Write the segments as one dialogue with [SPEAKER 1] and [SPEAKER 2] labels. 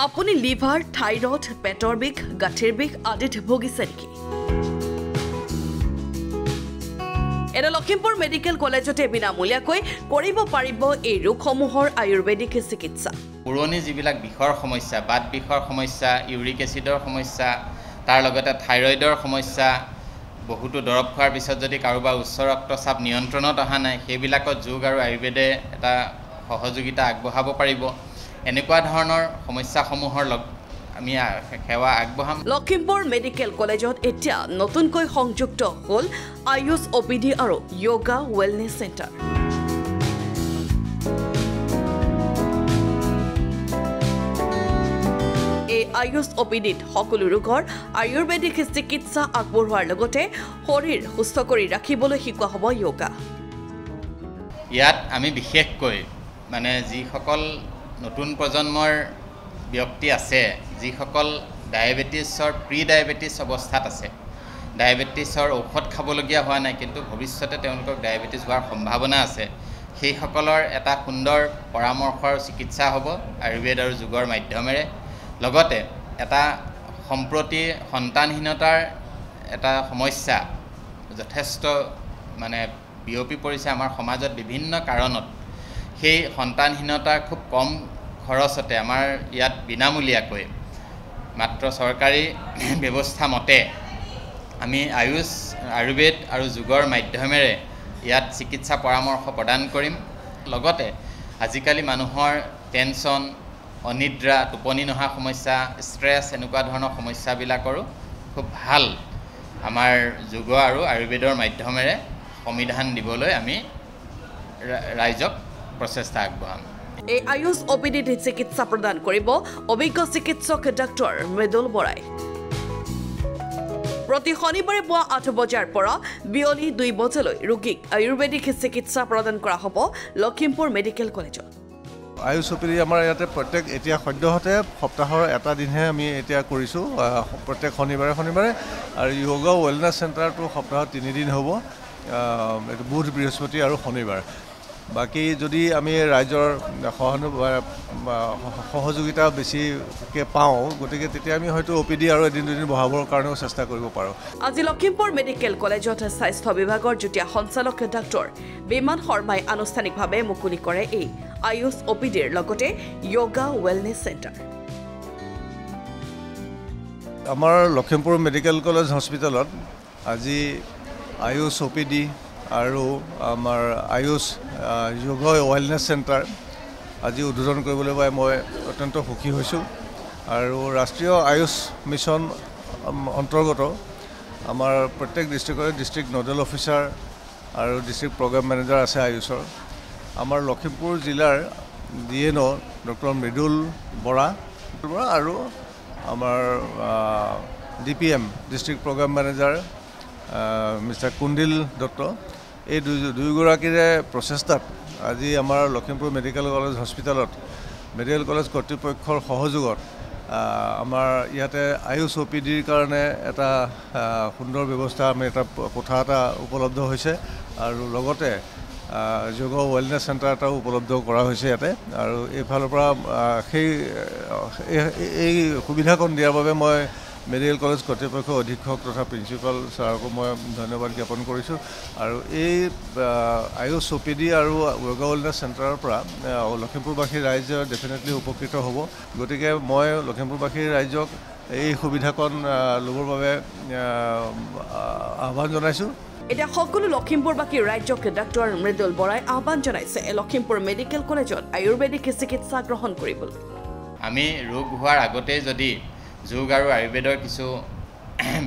[SPEAKER 1] আপুনি liver, thyroid, পেটৰ বিষ, গাঁঠিৰ বিষ আদিত ভুগিছে নেকি? এনে লখিমপুৰ মেডিকেল কলেজতে বিনামূলীয়াকৈ কৰিব পাৰিব এই ৰোগসমূহৰ আয়ুৰ্বেদিক চিকিৎসা।
[SPEAKER 2] পুৰণি যিবিলাক বিষৰ সমস্যা, বাত বিষৰ সমস্যা, ইউৰিক এচিডৰ সমস্যা, তাৰ লগতে থাইৰয়ডৰ সমস্যা, বহুতো দৰৱ খোৱাৰ পিছত যদি কাৰোবাৰ উচ্চ ৰক্তচাপ নিয়ন্ত্ৰণত অহা নাই, সেইবিলাকত যোগ আৰু আয়ুৰ্বেদে এটা সহযোগিতা আগবঢ়াব পাৰিব। এনেকুৱা ধৰণৰ সমস্যাসমূহৰ আমি সেৱা আগবঢ়াম।
[SPEAKER 1] লখিমপুৰ মেডিকেল কলেজত এতিয়া নতুনকৈ সংযুক্ত হ'ল আয়ুষ OPD আৰু য়োগা ৱেলনেছ চেণ্টাৰ। এই আয়ুষ OPDত সকলো ৰোগৰ আয়ুৰ্বেদিক চিকিৎসা আগবঢ়োৱাৰ লগতে শৰীৰ সুস্থ কৰি ৰাখিবলৈ শিকোৱা হ'ব য়োগা।
[SPEAKER 2] ইয়াত আমি বিশেষকৈ যিসকল নতুন প্ৰজন্মৰ ব্যক্তি আছে, যিসকল ডায়েবেটিছৰ প্ৰি ডায়েবেটিছ অৱস্থাত আছে, ডায়েবেটিছৰ ঔষধ খাবলগীয়া হোৱা নাই কিন্তু ভৱিষ্যতে তেওঁলোকক ডায়েবেটিছ হোৱাৰ সম্ভাৱনা আছে, সেইসকলৰ এটা সুন্দৰ পৰামৰ্শ আৰু চিকিৎসা হ'ব আয়ুৰ্বেদ আৰু যোগৰ মাধ্যমেৰে। লগতে এটা সম্প্ৰতি সন্তানহীনতাৰ এটা সমস্যা যথেষ্ট বিয়পি পৰিছে আমাৰ সমাজত বিভিন্ন কাৰণত। সেই সন্তানহীনতাৰ খুব কম খৰচতে আমাৰ ইয়াত বিনামূলীয়াকৈ মাত্ৰ চৰকাৰী ব্যৱস্থা মতে আমি আয়ুৰ্বেদ আৰু যোগৰ মাধ্যমেৰে ইয়াত চিকিৎসা পৰামৰ্শ প্ৰদান কৰিম। লগতে আজিকালি মানুহৰ টেনশ্যন, অনিদ্ৰা, টোপনি নহা সমস্যা, ষ্ট্ৰেছ এনেকুৱা ধৰণৰ সমস্যাবিলাকৰো খুব ভাল আমাৰ যোগ আৰু আয়ুৰ্বেদৰ মাধ্যমেৰে সমাধান দিবলৈ আমি ৰাইজক প্ৰচেষ্টা আগবঢ়াম।
[SPEAKER 1] এই আয়ুষ OPDত চিকিৎসা প্ৰদান কৰিব অভিজ্ঞ চিকিৎসক ডক্টৰ মৃদুল বৰাই। প্ৰতি শনিবাৰে পুৱা 8 বজাৰ পৰা বিয়লি 2 বজালৈ ৰোগীক আয়ুৰ্বেদিক চিকিৎসা প্ৰদান কৰা হ'ব লখিমপুৰ মেডিকেল কলেজত।
[SPEAKER 3] আয়ুষ OPD আমাৰ ইয়াতে এতিয়া সদ্যহতে সপ্তাহৰ এটা দিনহে আমি এতিয়া কৰিছোঁ, প্ৰত্যেক শনিবাৰে আৰু য়োগা ৱেলনেছ চেণ্টাৰটো সপ্তাহত 3 দিন হ'ব, এইটো বুধ, বৃহস্পতি আৰু শনিবাৰ। বাকী যদি আমি ৰাইজৰ সহযোগিতা বেছিকৈ পাওঁ, গতিকে তেতিয়া আমি হয়তো OPD আৰু এদিন দুদিন বঢ়াবৰ কাৰণেও চেষ্টা কৰিব পাৰোঁ।
[SPEAKER 1] আজি লখিমপুৰ মেডিকেল কলেজত স্বাস্থ্য বিভাগৰ যুটীয়া সঞ্চালক ডক্টৰ বিমান শৰ্মাই আনুষ্ঠানিকভাৱে মুকলি কৰে এই আয়ুষ OPDৰ লগতে য়োগা ৱেলনেছ চেণ্টাৰ।
[SPEAKER 3] আমাৰ লখিমপুৰ মেডিকেল কলেজ হস্পিটেলত আজি আয়ুষ OPD আৰু আমাৰ আয়ুষ য়োগা ৱেলনেছ চেণ্টাৰ আজি উদ্বোধন কৰিবলৈ পাই মই অত্যন্ত সুখী হৈছোঁ। আৰু ৰাষ্ট্ৰীয় আয়ুষ মিছন অন্তৰ্গত আমাৰ প্ৰত্যেক ডিষ্ট্ৰিক্টৰে ডিষ্ট্ৰিক্ট নডেল অফিচাৰ আৰু ডিষ্ট্ৰিক্ট প্ৰগ্ৰাম মেনেজাৰ আছে আয়ুষৰ। আমাৰ লখিমপুৰ জিলাৰ DNO ডক্টৰ মৃদুল বৰা আৰু আমাৰ DPM district program manager mister Kundil Dutta, এই দুয়োগৰাকীৰে প্ৰচেষ্টাত আজি আমাৰ লখিমপুৰ মেডিকেল কলেজ হস্পিটেলত মেডিকেল কলেজ কৰ্তৃপক্ষৰ সহযোগত আমাৰ ইয়াতে আয়ুষ OPDৰ কাৰণে এটা সুন্দৰ ব্যৱস্থা, আমি এটা কোঠা এটা উপলব্ধ হৈছে আৰু লগতে যোগা ৱেলনেছ চেণ্টাৰ এটাও উপলব্ধ কৰা হৈছে ইয়াতে। আৰু এইফালৰ পৰা এই সুবিধাকণ দিয়াৰ বাবে মই মেডিকেল কলেজ কৰ্তৃপক্ষ অধীক্ষক তথা প্ৰিন্সিপাল ছাৰকো মই ধন্যবাদ জ্ঞাপন কৰিছোঁ। আৰু এই আয়ুষ OPD আৰু য়োগা ৱেলনেছ চেণ্টাৰৰ পৰা লখিমপুৰবাসীৰ ৰাইজ ডেফিনেটলি উপকৃত হ'ব। গতিকে মই লখিমপুৰবাসীৰ ৰাইজক এই সুবিধাকণ ল'বৰ বাবে আহ্বান জনাইছোঁ।
[SPEAKER 1] এতিয়া সকলো লখিমপুৰবাসী ৰাজ্যক ডক্টৰ মৃদুল বৰাই আহ্বান জনাইছে লখিমপুৰ মেডিকেল কলেজত আয়ুৰ্বেদিক চিকিৎসা গ্ৰহণ কৰিবলৈ।
[SPEAKER 2] আমি ৰোগ হোৱাৰ আগতেই যদি যোগ আৰু আয়ুৰ্বেদৰ কিছু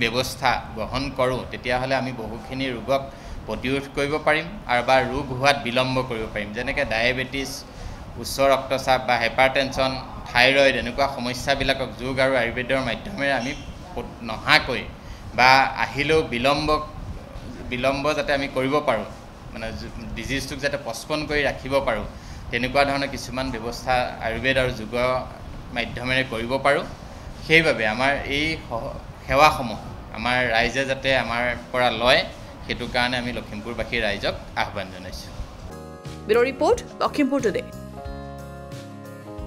[SPEAKER 2] ব্যৱস্থা গ্ৰহণ কৰোঁ, তেতিয়াহ'লে আমি বহুখিনি ৰোগক প্ৰতিৰোধ কৰিব পাৰিম আৰু ৰোগ হোৱাত বিলম্ব কৰিব পাৰিম। যেনেকৈ ডায়েবেটিছ, উচ্চ ৰক্তচাপ বা হাইপাৰটেনশ্যন, থাইৰয়ড এনেকুৱা সমস্যাবিলাকক যোগ আৰু আয়ুৰ্বেদৰ মাধ্যমেৰে আমি নহাকৈ বা আহিলেও বিলম্ব যাতে আমি কৰিব পাৰোঁ, ডিজিজটোক যাতে পষ্টপন কৰি ৰাখিব পাৰোঁ, তেনেকুৱা ধৰণৰ কিছুমান ব্যৱস্থা আয়ুৰ্বেদ আৰু যোগৰ মাধ্যমেৰে কৰিব পাৰোঁ। সেইবাবে আমাৰ এই সেৱাসমূহ আমাৰ ৰাইজে যাতে আমাৰ পৰা লয়, সেইটো কাৰণে আমি লখিমপুৰবাসী ৰাইজক আহ্বান জনাইছোঁ।
[SPEAKER 1] Bureau report, Lakhimpur today.